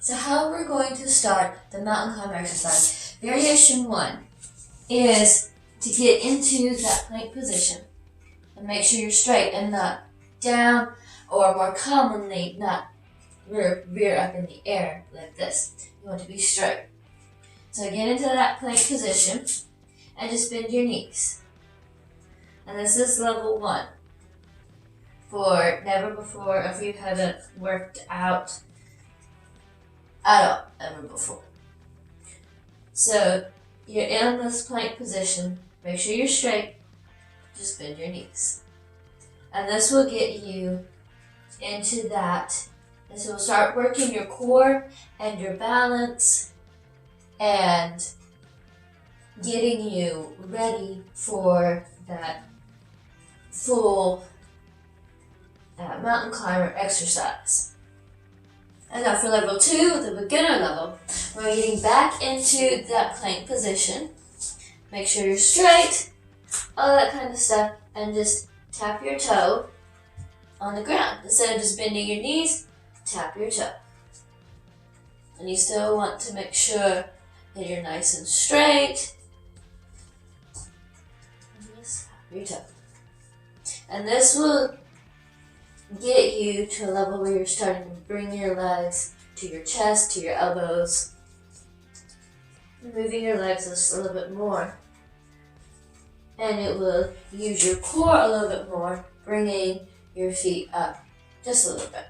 So how we're going to start the mountain climber exercise, variation 1 is to get into that plank position and make sure you're straight and not down, or more commonly not rear up in the air like this. You want to be straight. So get into that plank position and just bend your knees. And this is level 1 for never before if you haven't worked out at all ever before. So you're in this plank position, make sure you're straight, just bend your knees. And this will get you into that. And so we'll start working your core and your balance and getting you ready for that full mountain climber exercise. And now for level 2, the beginner level, we're getting back into that plank position. Make sure you're straight, all that kind of stuff, and just tap your toe on the ground. Instead of just bending your knees, tap your toe. And you still want to make sure that you're nice and straight. And just tap your toe. And this will get you to a level where you're starting to bring your legs to your chest, to your elbows. Moving your legs just a little bit more. And it will use your core a little bit more, bringing your feet up just a little bit.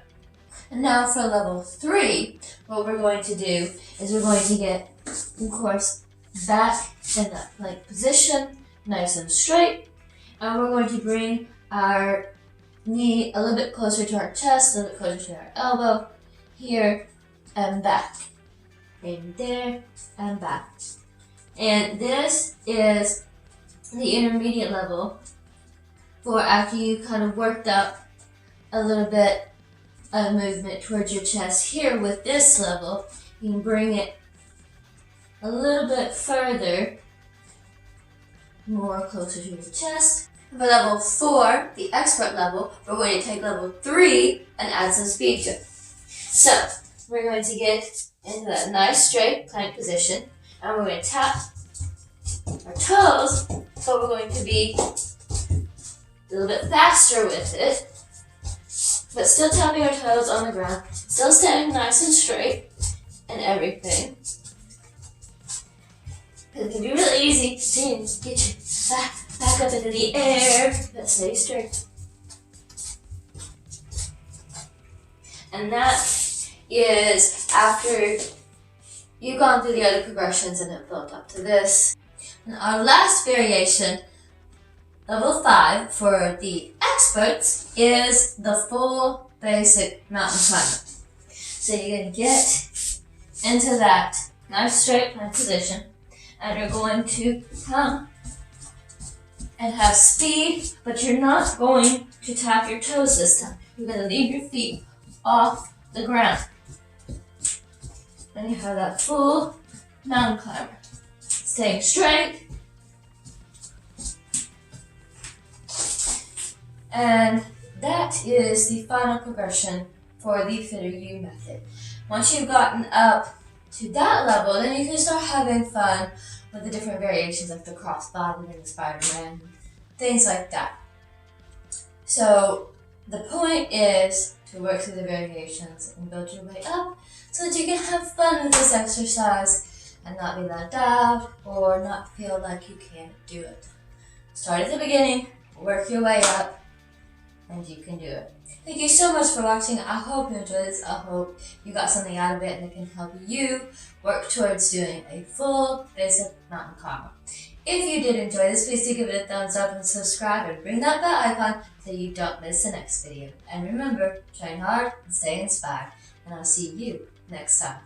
And now for level 3, what we're going to do is we're going to get, of course, back in that plank position, nice and straight. And we're going to bring our knee a little bit closer to our chest, a little bit closer to our elbow, here and back. And there and back. And this is the intermediate level for after you kind of worked up a little bit of movement towards your chest. Here with this level, you can bring it a little bit further, more closer to your chest. For level 4, the expert level, we're going to take level 3 and add some speed to it. So we're going to get into that nice straight plank position, and we're going to tap our toes, but we're going to be a little bit faster with it, but still tapping our toes on the ground, still standing nice and straight and everything. It can be really easy to get you back up into the air, but stay straight. And that is after you've gone through the other progressions and it built up to this. And our last variation, level 5 for the experts, is the full basic mountain climber. So you're going to get into that nice straight plank position, and you're going to come and have speed, but you're not going to tap your toes this time. You're going to leave your feet off the ground. Then you have that full mountain climber. Staying straight. And that is the final progression for the FTR-U method. Once you've gotten up to that level, then you can start having fun with the different variations like the crossbody and the Spider-Man, things like that. So the point is to work through the variations and build your way up so that you can have fun with this exercise and not be left out or not feel like you can't do it. Start at the beginning, work your way up, and you can do it. Thank you so much for watching. I hope you enjoyed this. I hope you got something out of it and it can help you work towards doing a full basic mountain climber. If you did enjoy this, please do give it a thumbs up and subscribe and ring that bell icon so you don't miss the next video. And remember, train hard and stay inspired. And I'll see you next time.